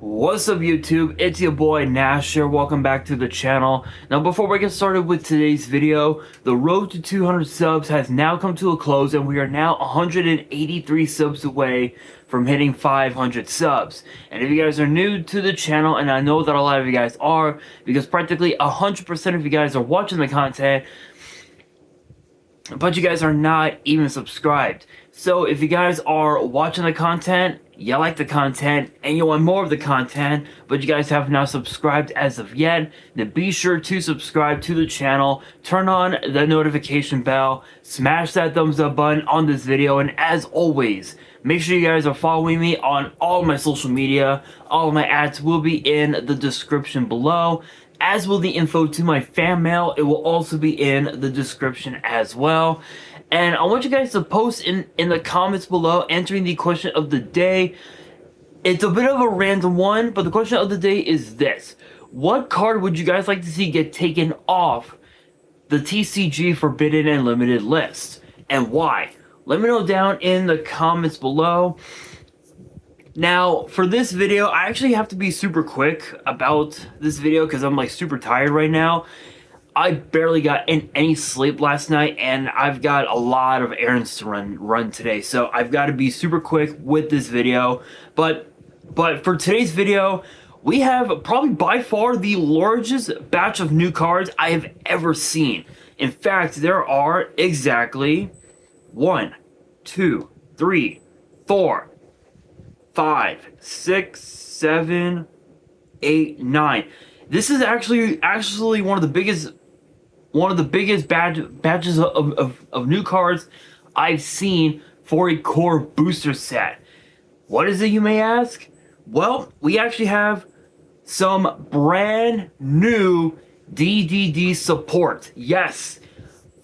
What's up YouTube, it's your boy Nash here, welcome back to the channel. Now before we get started with today's video, the road to 200 subs has now come to a close and we are now 183 subs away from hitting 500 subs. And if you guys are new to the channel, and I know that a lot of you guys are, because practically 100% of you guys are watching the content, but you guys are not even subscribed. So if you guys are watching the content, you like the content, and you want more of the content, but you guys have not subscribed as of yet, then be sure to subscribe to the channel, turn on the notification bell, smash that thumbs up button on this video, and as always, make sure you guys are following me on all my social media. All of my ads will be in the description below, as will the info to my fan mail. It will also be in the description as well. And I want you guys to post in the comments below answering the question of the day. It's a bit of a random one, but the question of the day is this. What card would you guys like to see get taken off the TCG Forbidden and Limited list? And why? Let me know down in the comments below. Now, for this video, I actually have to be super quick about this video because I'm like super tired right now. I barely got any sleep last night, and I've got a lot of errands to run today, so I've got to be super quick with this video. But for today's video, we have probably by far the largest batch of new cards I have ever seen. In fact, there are exactly 1, 2, 3, 4, 5, 6, 7, 8, 9. This is actually one of the biggest batches of new cards I've seen for a core booster set. What is it, you may ask? Well, we actually have some brand new DDD support. Yes,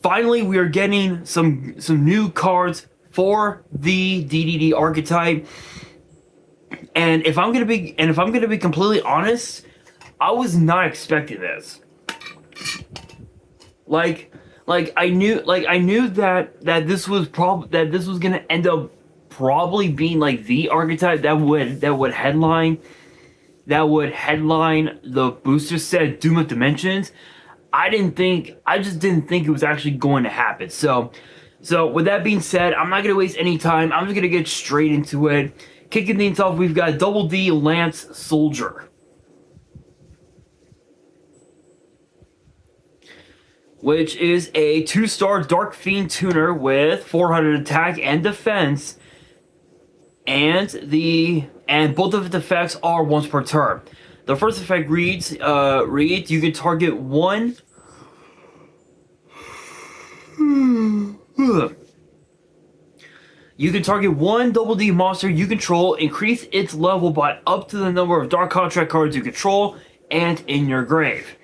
finally we are getting some new cards for the DDD archetype. And if I'm gonna be completely honest, I was not expecting this. Like I knew that this was gonna end up probably being like the archetype that would headline the booster set Doom of Dimensions. I just didn't think it was actually going to happen. So with that being said, I'm not gonna waste any time. I'm just gonna get straight into it. Kicking things off, we've got Double D Lance Soldier, which is a 2-star Dark Fiend tuner with 400 attack and defense, and both of its effects are once per turn. The first effect reads you can target one. You can target one Double D monster you control, increase its level by up to the number of Dark Contract cards you control and in your grave.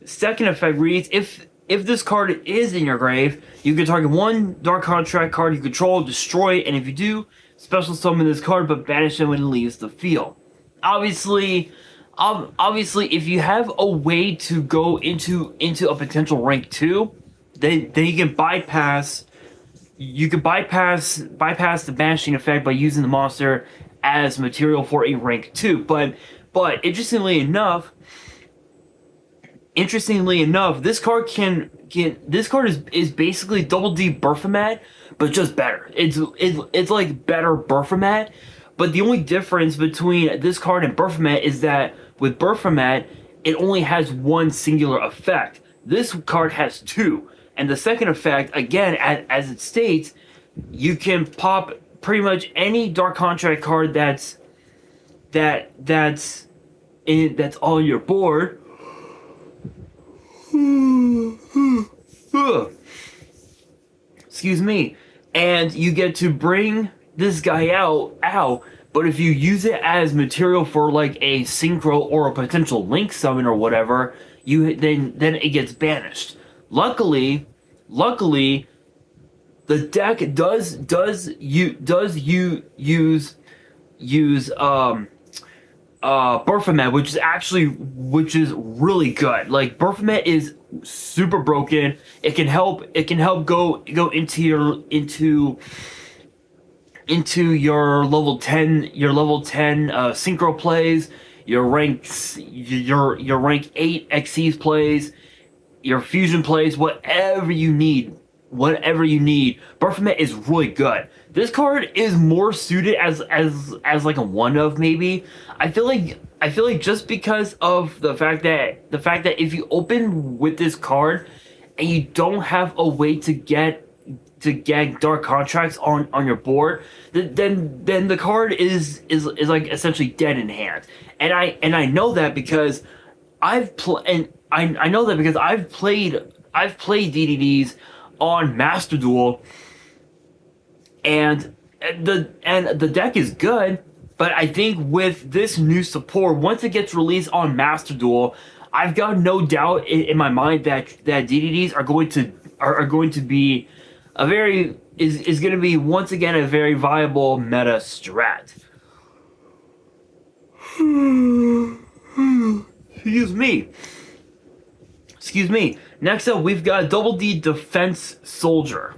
Second effect reads, if this card is in your grave, you can target one Dark Contract card you control, destroy it, and if you do, special summon this card but banish it when it leaves the field. Obviously, if you have a way to go into a potential rank 2, then you can bypass the banishing effect by using the monster as material for a rank 2. But interestingly enough, this card is basically Double D Berfomat, but just better. It's like better Berfomat, but the only difference between this card and Berfomat is that with Berfomat, it only has one singular effect. This card has 2, and the second effect, again, as it states, you can pop pretty much any Dark Contract card that's on your board. Excuse me. And you get to bring this guy out, but if you use it as material for like a synchro or a potential link summon or whatever, then it gets banished. Luckily, the deck does use Berfomat, which is really good. Like, Berfomat is super broken. It can help go into into your level 10 synchro plays, your rank 8 XCs plays, your fusion plays, whatever you need. Baphomet is really good. This card is more suited as like a one of maybe. I feel like just because of the fact that if you open with this card and you don't have a way to get dark contracts on your board, then the card is like essentially dead in hand. And I know that because I've played DDDs on Master Duel, and the deck is good, but I think with this new support, once it gets released on Master Duel, I've got no doubt in my mind that DDDs are going to be is going to be once again a very viable meta strat. Excuse me. Next up, we've got Double D Defense Soldier,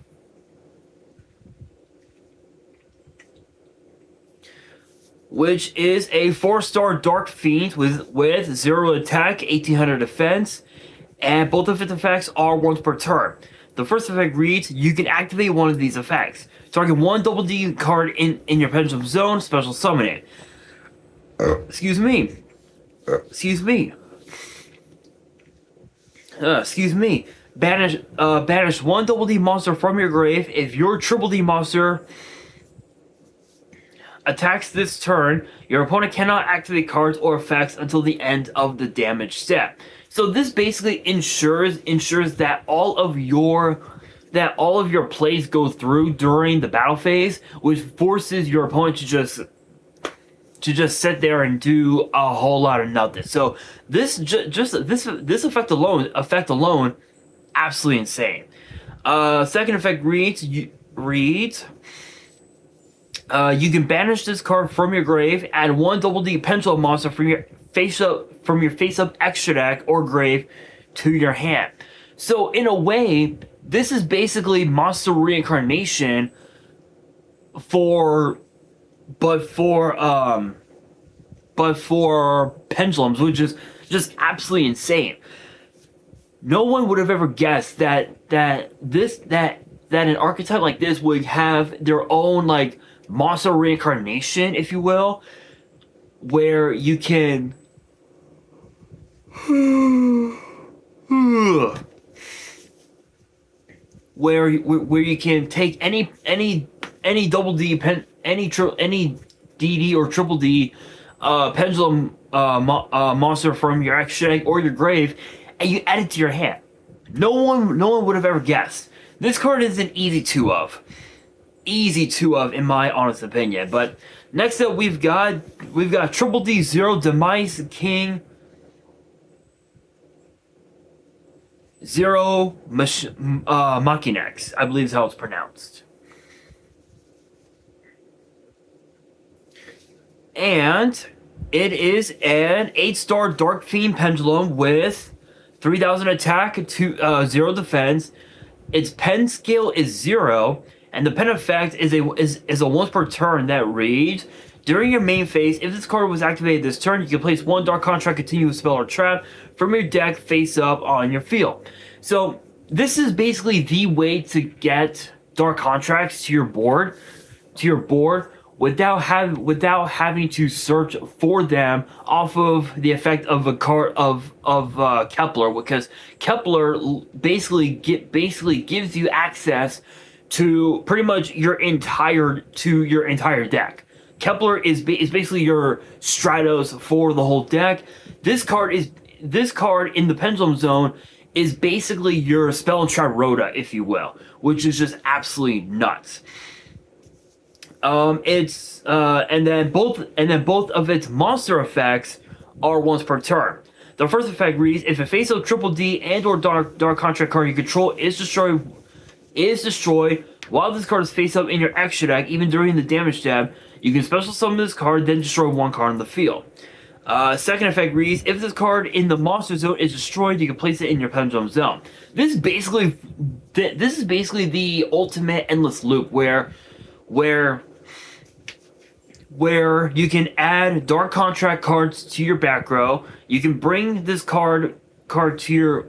which is a 4-star Dark Fiend with 0 attack, 1800 defense, and both of its effects are once per turn. The first effect reads, you can activate one of these effects. Target one Double D card in your Pendulum Zone, special summon it. Excuse me. Banish one Double D monster from your grave. If your Triple D monster attacks this turn, your opponent cannot activate cards or effects until the end of the damage step. So this basically ensures that all of your plays go through during the battle phase, which forces your opponent to just sit there and do a whole lot of nothing. So this effect alone, absolutely insane. Second effect reads. You can banish this card from your grave, add one Double D Pendulum monster from your face-up extra deck or grave to your hand. So in a way, this is basically monster reincarnation for pendulums, which is just absolutely insane. No one would have ever guessed that an archetype like this would have their own like monster reincarnation, if you will, where you can where you can take any Double D any DD or Triple D pendulum monster from your extra deck or your grave, and you add it to your hand. No one would have ever guessed. This card is an easy two of in my honest opinion. But next up, we've got Triple D Zero Demise King Zero Machinex, I believe is how it's pronounced. And it is an 8-star Dark Fiend Pendulum with 3000 attack, 0 defense. Its pen skill is 0, and the pen effect is a once per turn that reads, during your main phase, if this card was activated this turn, you can place one Dark Contract continuous spell or trap from your deck face up on your field. So this is basically the way to get Dark Contracts to your board without having to search for them off of the effect of a card of Kepler, because Kepler basically gives you access to pretty much your entire deck. Kepler is basically your Stratos for the whole deck. This card in the Pendulum Zone is basically your Spell and Trap Rhoda, if you will, which is just absolutely nuts. And then both of its monster effects are once per turn. The first effect reads: if a face-up Triple D and or dark contract card you control is destroyed while this card is face up in your extra deck, even during the damage step, you can special summon this card, then destroy one card on the field. Second effect reads: if this card in the monster zone is destroyed, you can place it in your Pendulum Zone. This is basically the ultimate endless loop where where you can add dark contract cards to your back row. You can bring this card to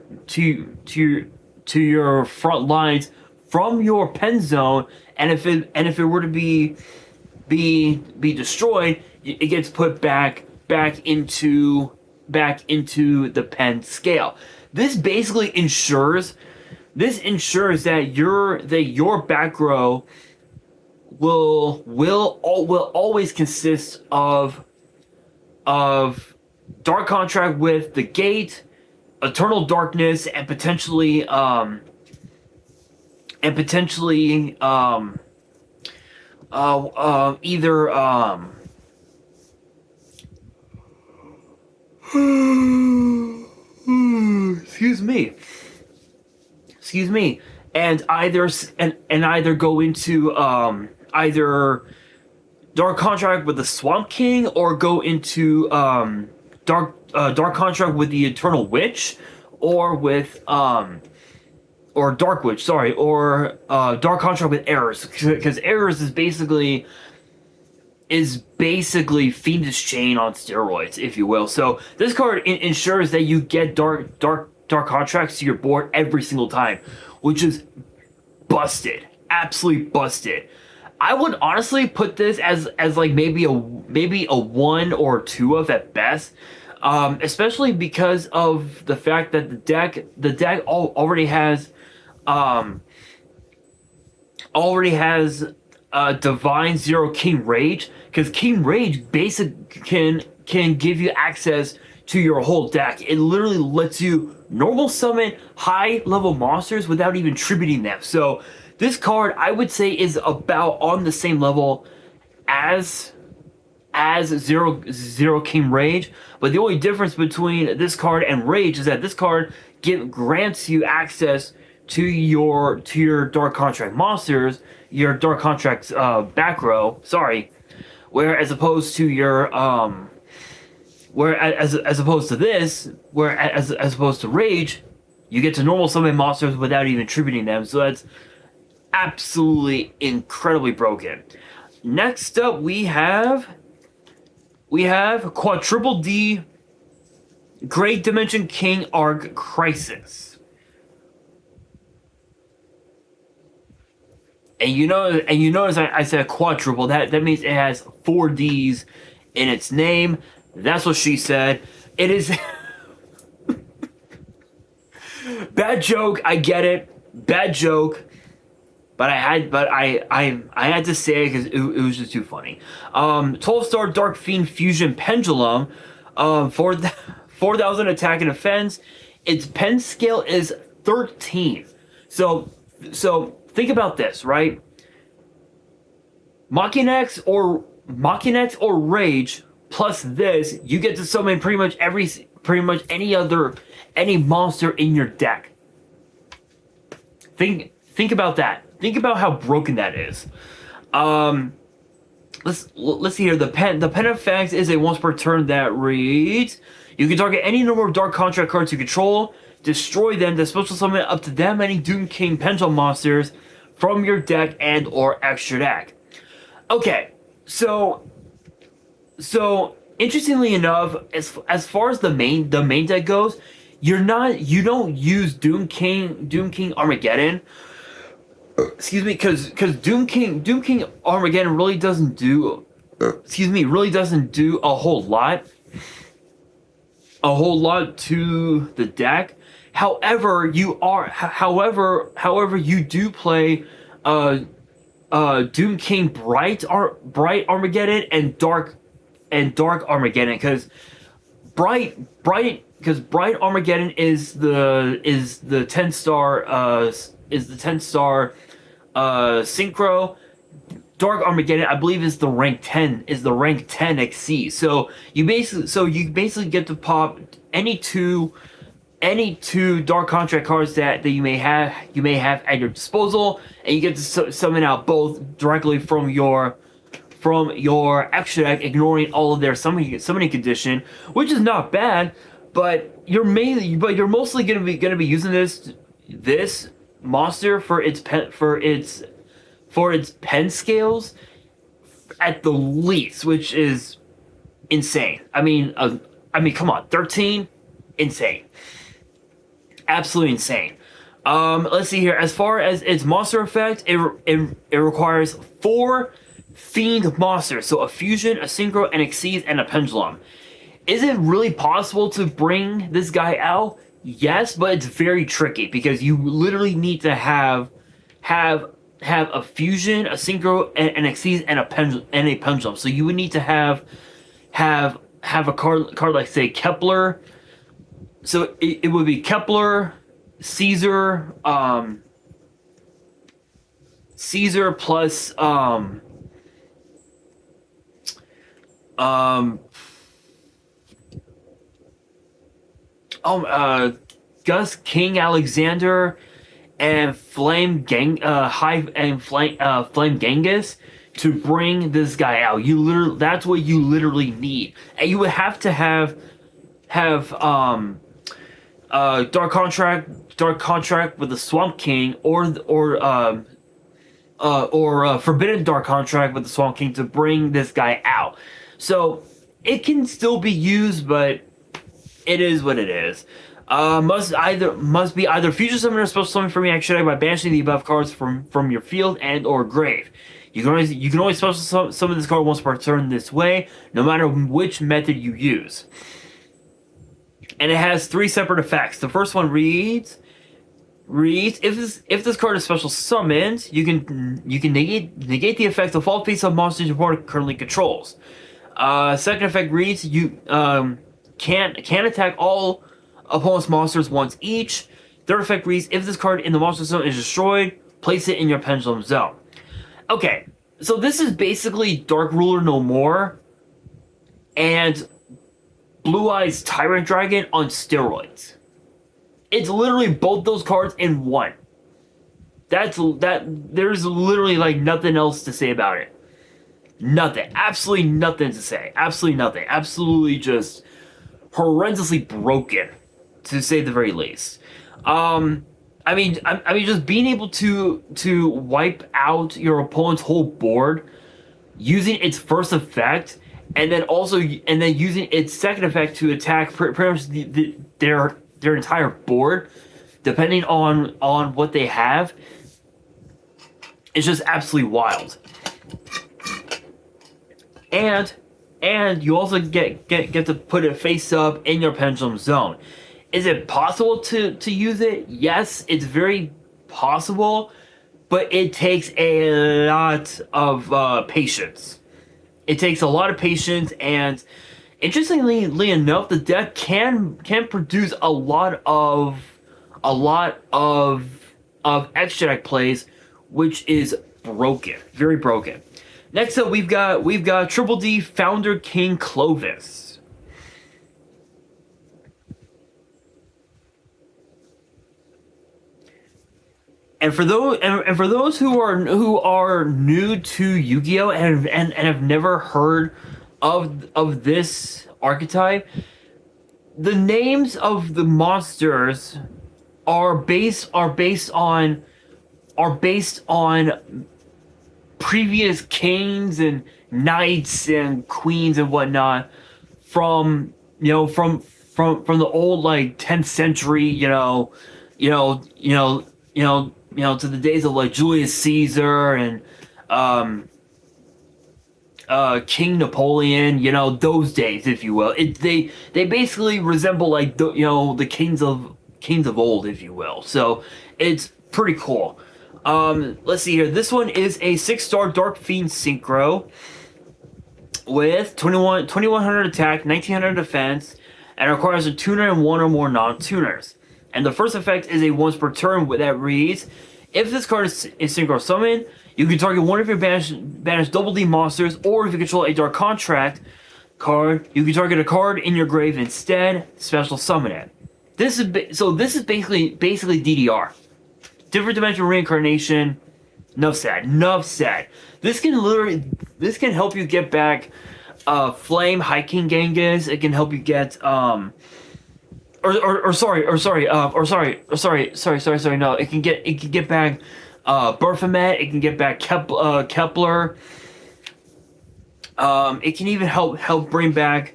your front lines from your pen zone, and if it were to be destroyed, it gets put back into the pen scale. This basically ensures that your back row will always consist of dark contract with the gate, eternal darkness, and potentially either excuse me, and either go into either dark contract with the Swamp King, or go into dark contract with the Eternal Witch, or with or Dark Witch, sorry, or dark contract with Errors, because Errors is basically Fiendish Chain on steroids, if you will. So this card ensures that you get dark contracts to your board every single time, which is busted, absolutely busted. I would honestly put this as like maybe a 1 or 2 of at best, especially because of the fact that the deck already has Divine Zero King Rage, because King Rage can give you access to your whole deck. It literally lets you normal summon high level monsters without even tributing them. So this card, I would say, is about on the same level as Zero King Rage, but the only difference between this card and Rage is that this card grants you access to your dark contract monsters, your dark contracts back row. Sorry, where as opposed to your as opposed to this, where as opposed to Rage, you get to normal summon monsters without even tributing them. So that's absolutely incredibly broken. Next up, we have Quadruple D Great Dimension King Arc Crisis. And you notice I said quadruple. That means it has 4 Ds in its name. That's what she said. It is bad joke. I get it. Bad joke. But I had to say it because it was just too funny. 12-star Dark Fiend Fusion Pendulum, 4,000 attack and defense. Its pen scale is 13. So think about this, right? Machinex or Rage plus this, you get to summon pretty much any monster in your deck. Think about that. Think about how broken that is. Let's see here. The pen effect is a once per turn that reads: you can target any number of dark contract cards you control, destroy them, then special summon up to that many Doom King Pendulum monsters from your deck and or extra deck. Okay, so interestingly enough, as far as the main deck goes, you don't use Doom King Armageddon. Excuse me, because Doom King Armageddon really doesn't do a whole lot to the deck. However, you do play Doom King Bright Armageddon and Dark Armageddon, because Bright Armageddon is the 10-star synchro. Dark Armageddon, I believe, is the rank 10 XC. So you basically get to pop any two dark contract cards that you may have at your disposal, and you get to summon out both directly from your extra deck, ignoring all of their summoning condition, which is not bad. But you're mostly gonna be using this monster for its pen scales at the least, which is insane. I mean, come on, 13, insane, absolutely insane. Let's see here. As far as its monster effect, it requires 4 fiend monsters, so a fusion, a synchro, an exceed, and a pendulum. Is it really possible to bring this guy out? Yes, but it's very tricky because you literally need to have a fusion, a synchro, an exceed, and a pendulum. So you would need to have a card like, say, Kepler. So it would be Kepler, Caesar plus Gus King Alexander and Flame Genghis to bring this guy out. That's what you literally need. And you would have to have Dark Contract with the Swamp King or Forbidden Dark Contract with the Swamp King to bring this guy out. So it can still be used, but it is what it is. Must be either future summon or special summon from your action deck by banishing the above cards from your field and or grave. You can always special summon this card once per turn this way, no matter which method you use. And it has 3 separate effects. The first one reads if this card is special summoned, you can negate the effect of all face-up monsters your opponent currently controls. Second effect reads you can attack all opponent's monsters once each. Third effect reads if this card in the monster zone is destroyed, place it in your pendulum zone. Okay, so this is basically Dark Ruler No More and Blue Eyes Tyrant Dragon on steroids. It's literally both those cards in one. There's literally like nothing else to say about it. Nothing. Absolutely nothing to say. Absolutely nothing. Absolutely just horrendously broken, to say the very least. I mean, just being able to wipe out your opponent's whole board using its first effect, and then using its second effect to attack pretty much their entire board, depending on what they have, it's just absolutely wild. And you also get to put it face up in your pendulum zone. Is it possible to use it? Yes, it's very possible, but it takes a lot of patience. It takes a lot of patience, and interestingly enough, the deck can produce a lot of extra deck plays, which is broken, very broken. Next up, we've got Triple D Founder King Clovis. And for those who are new to Yu-Gi-Oh and have never heard of this archetype, the names of the monsters are based on previous kings and knights and queens and whatnot from the old like 10th century, to the days of like Julius Caesar and King Napoleon, those days, if you will. They basically resemble like the kings of old, if you will. So it's pretty cool. Let's see here. This one is a 6-star Dark Fiend Synchro with 2100 attack, 1900 defense, and requires a tuner and 1 or more non-tuners. And the first effect is a once per turn that reads, if this card is synchro summoned, you can target one of your banished Double D monsters, or if you control a Dark Contract card, you can target a card in your grave instead, special summon it. This is basically DDR. Different Dimensional Reincarnation. Enough said. This can help you get back Flame High King Genghis. It can help you get no. It can get back Baphomet. It can get back Kepler. It can even help bring back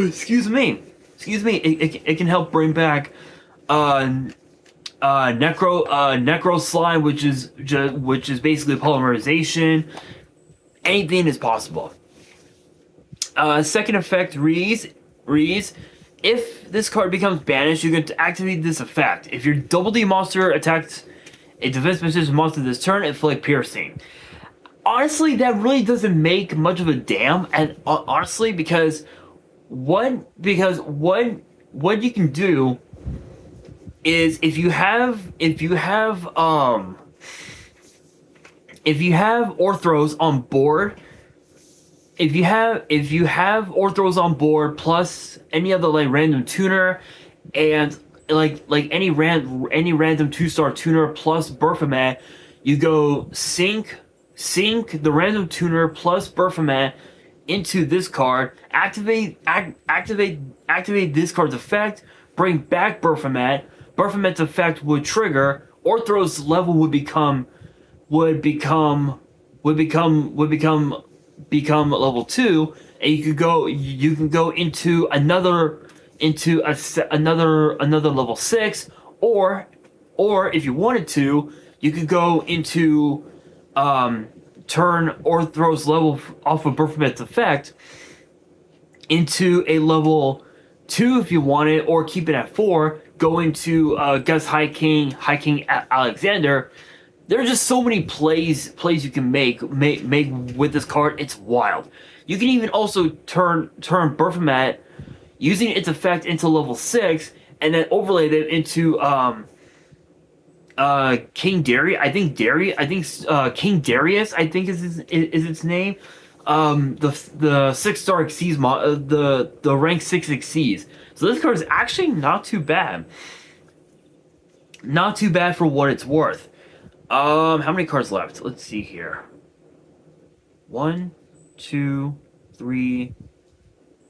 excuse me. It can help bring back necro slime, which is basically polymerization. Anything is possible. Second effect reads, if this card becomes banished, you can activate this effect. If your double D monster attacks a defense position monster this turn, inflict piercing. Honestly, that really doesn't make much of a damn, and honestly, because what you can do is if you have Orthros on board, if you have Orthros on board plus any other like random tuner and like any random 2-star tuner plus Berfomet, you go sink the random tuner plus Berfomet into this card, activate this card's effect, bring back Berfomet. Berfomet's effect would trigger. Orthros level would become level 2, and you can go into another level 6, or if you wanted to, you could go into turn Orthros level off of Berfomet's effect into a level 2 if you wanted, or keep it at 4. Go into Gus High King Alexander. There are just so many plays you can make with this card. It's wild. You can even also turn Berfomet using its effect into level 6, and then overlay them into King Darius. King Darius, I think is its name. The 6-star Xyz the rank 6 Xyz. So this card is actually not too bad. Not too bad for what it's worth. How many cards left? Let's see here. 1, 2, 3,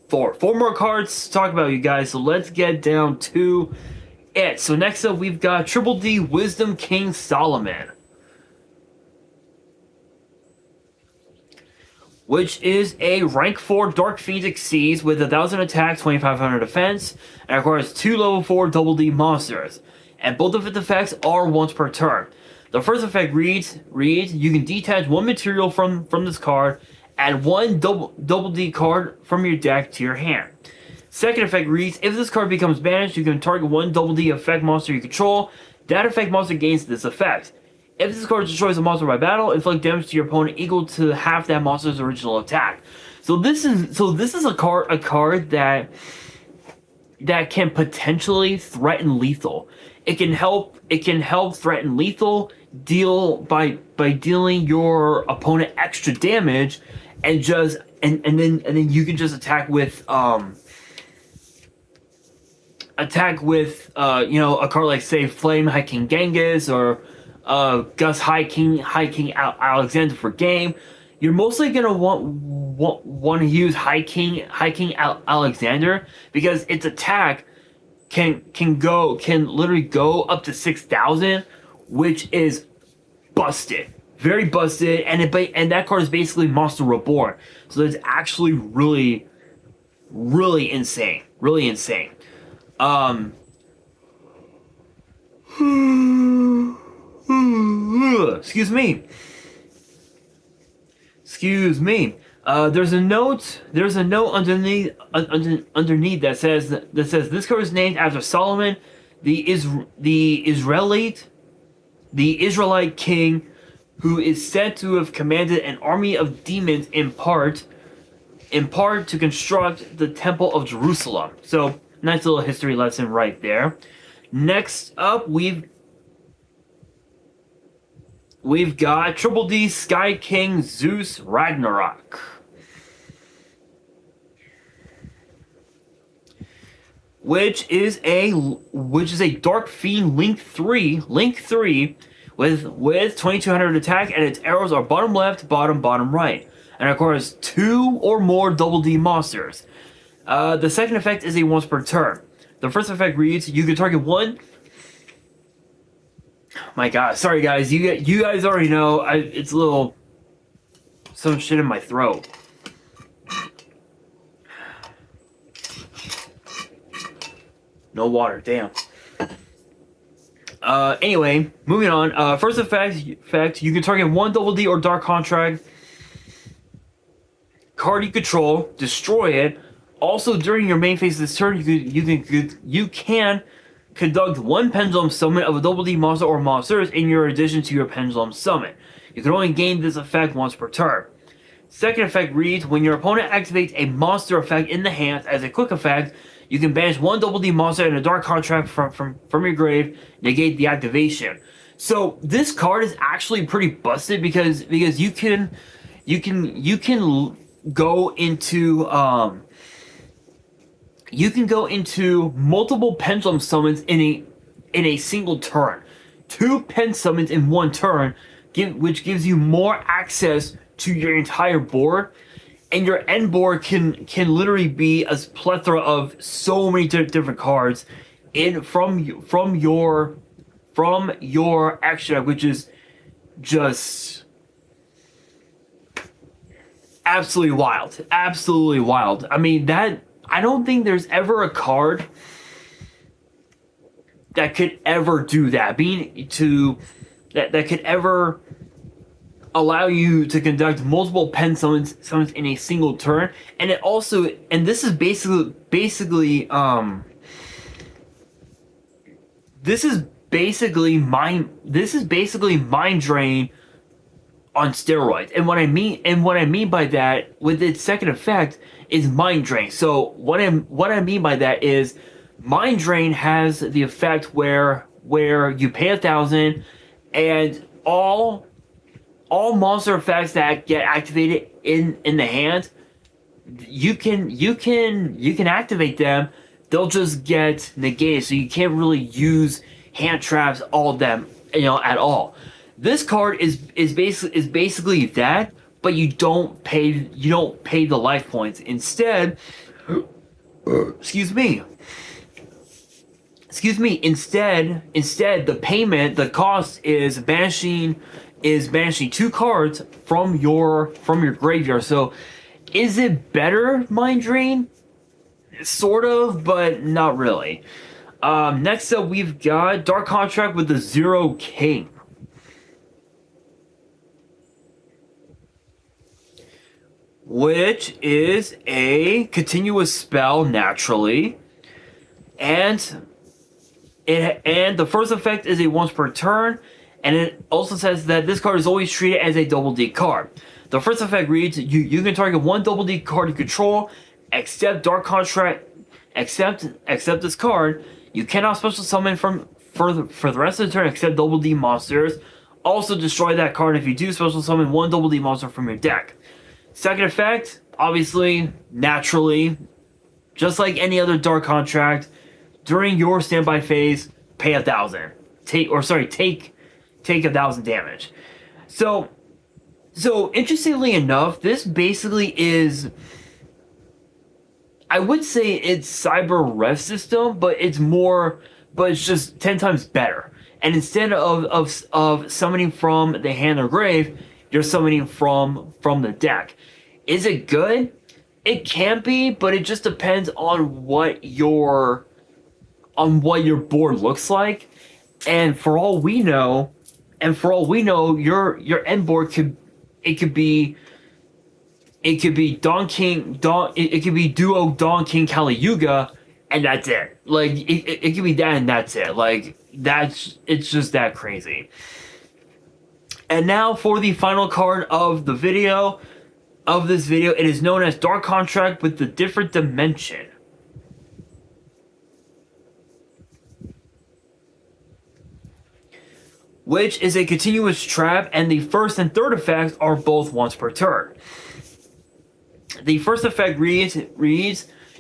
4. 4 more cards to talk about, you guys. So let's get down to it. So next up, we've got Triple D Wisdom King Solomon, which is a rank 4 Dark Phoenix Xyz with 1,000 attack, 2,500 defense, and requires 2 level 4 Double D monsters. And both of its effects are once per turn. The first effect reads, you can detach one material from this card, add one double D card from your deck to your hand. Second effect reads, if this card becomes banished, you can target one double D effect monster you control. That effect monster gains this effect. If this card destroys a monster by battle, inflict damage to your opponent equal to half that monster's original attack. So this is a card that can potentially threaten lethal. It can help threaten lethal by dealing your opponent extra damage, and then you can just attack with a card like, say, Flame High King Genghis or Gus High King Alexander for game. You're mostly gonna want to use High King Alexander because its attack can literally go up to 6,000, which is busted, very busted, and that card is basically Monster Reborn. So it's actually really insane, Excuse me. There's a note underneath that says this card is named after Solomon, the Israelite king, who is said to have commanded an army of demons in part to construct the Temple of Jerusalem. So nice little history lesson right there. Next up, we've got Triple D Sky King Zeus Ragnarok, which is a Dark Fiend Link 3 with 2,200 attack, and its arrows are bottom left, bottom right, and of course 2 or more Double D monsters. The second effect is a once per turn. The first effect reads, you can target one My God, sorry guys, you guys already know. It's a little some shit in my throat. No water, damn. Anyway, moving on. First effect, you can target one Double D or Dark Contract card you control, destroy it. Also, during your main phase of this turn, you can conduct one Pendulum Summon of a Double D monster or monsters in your addition to your Pendulum Summon. You can only gain this effect once per turn. Second effect reads, when your opponent activates a monster effect in the hand as a quick effect, you can banish one Double D monster and a Dark Contract from your grave, negate the activation. So this card is actually pretty busted because you can go into multiple Pendulum Summons in a single turn. 2 Pen Summons in one turn, which gives you more access to your entire board, and your end board can literally be a plethora of so many different cards from your action deck, which is just absolutely wild. I mean, that I don't think there's ever a card that could ever do that, that could ever allow you to conduct multiple pen summons in a single turn. And it also, and this is basically mind drain on steroids. And what I mean by that with its second effect is mind drain. So what I mean by that is mind drain has the effect where you pay 1,000 and all monster effects that get activated in the hand, you can activate them. They'll just get negated, so you can't really use hand traps, all of them, at all. This card is basically that, but you don't pay the life points. Instead, excuse me. Instead, the cost is banishing 2 cards from your graveyard. So, is it better, Mind Drain? Sort of, but not really. Next up, we've got Dark Contract with the Zero King, which is a continuous spell naturally, and the first effect is a once per turn. And it also says that this card is always treated as a Double D card. The first effect reads, you can target one Double D card you control, except Dark Contract, except this card. You cannot special summon for the rest of the turn except Double D monsters. Also destroy that card if you do special summon one Double D monster from your deck. Second effect, obviously, naturally, just like any other Dark Contract, during your standby phase, pay 1,000. Take 1,000 damage. So interestingly enough, this basically is, I would say it's Cyber Rev system, but it's just 10 times better. And instead of summoning from the hand or grave, you're summoning from the deck. Is it good? It can be, but it just depends on what your board looks like. And for all we know, your end board could be Don King, it could be Duo Don King Kali Yuga, and that's it. Like it could be that and that's it. Like it's just that crazy. And now for the final card of this video, it is known as Dark Contract with the Different Dimension, which is a continuous trap, and the first and third effects are both once per turn. The first effect reads,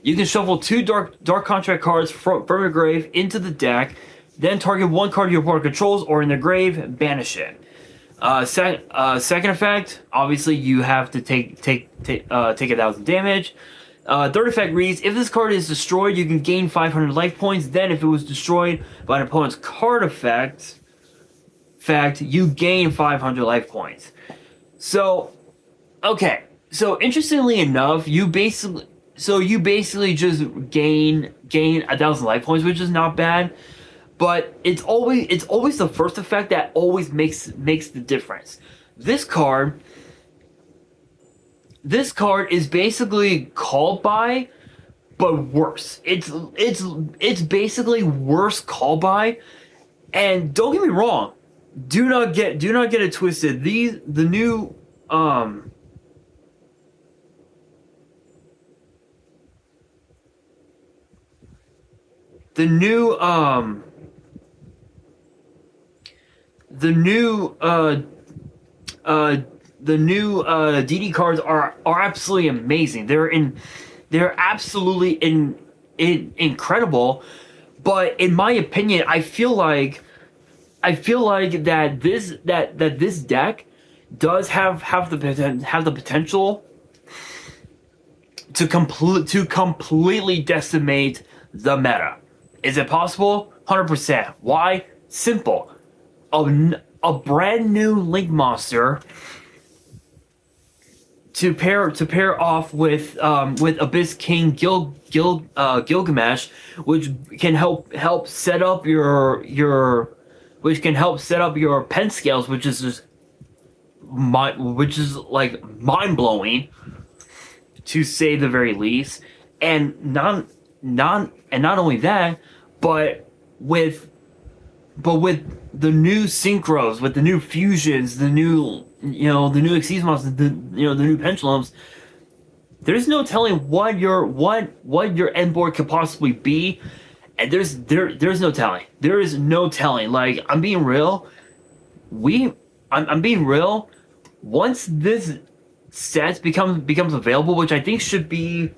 you can shuffle 2 Dark Contract cards from your grave into the deck, then target one card your opponent controls or in the grave, banish it. Second effect, obviously you have to take 1,000 damage. Third effect reads, if this card is destroyed, you can gain 500 life points. Then if it was destroyed by an opponent's card effect, effect, you gain 500 life points. So, okay. So interestingly enough, you basically just gain 1,000 life points, which is not bad. But it's always the first effect that always makes the difference. This card is basically called by, but worse. It's basically worse call by. And don't get me wrong, do not get it twisted. The new DD cards are absolutely amazing. They're absolutely incredible. But in my opinion, I feel like that this deck does have the potential to completely decimate the meta. Is it possible? 100%. Why? Simple. A brand new Link monster to pair off with Abyss King Gilgamesh, which can help set up your pen scales, which is like mind blowing, to say the very least. And not only that, but with the new synchros, with the new fusions, the new Exceedmons, the new pendulums, there's no telling what your end board could possibly be, and there's no telling. There is no telling. Like, I'm being real. I'm being real. Once this set becomes available, which I think should be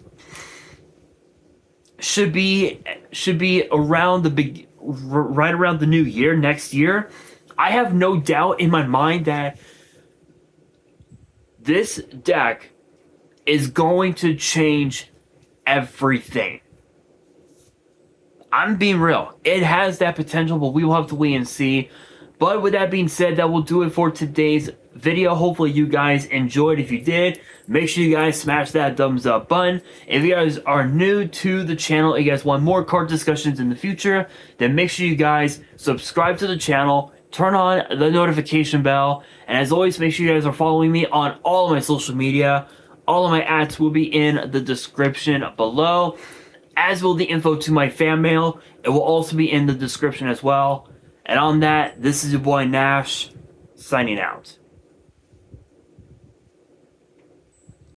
around right around the new year, next year, I have no doubt in my mind that this deck is going to change everything. I'm being real. It has that potential, but we will have to wait and see. But with that being said, that will do it for today's video. Hopefully you guys enjoyed. If you did, make sure you guys smash that thumbs up button. If you guys are new to the channel and you guys want more card discussions in the future, then make sure you guys subscribe to the channel, turn on the notification bell, and as always, make sure you guys are following me on all of my social media. All of my ads will be in the description below, as will the info to my fan mail. It will also be in the description as well. And on that, this is your boy Nash, signing out.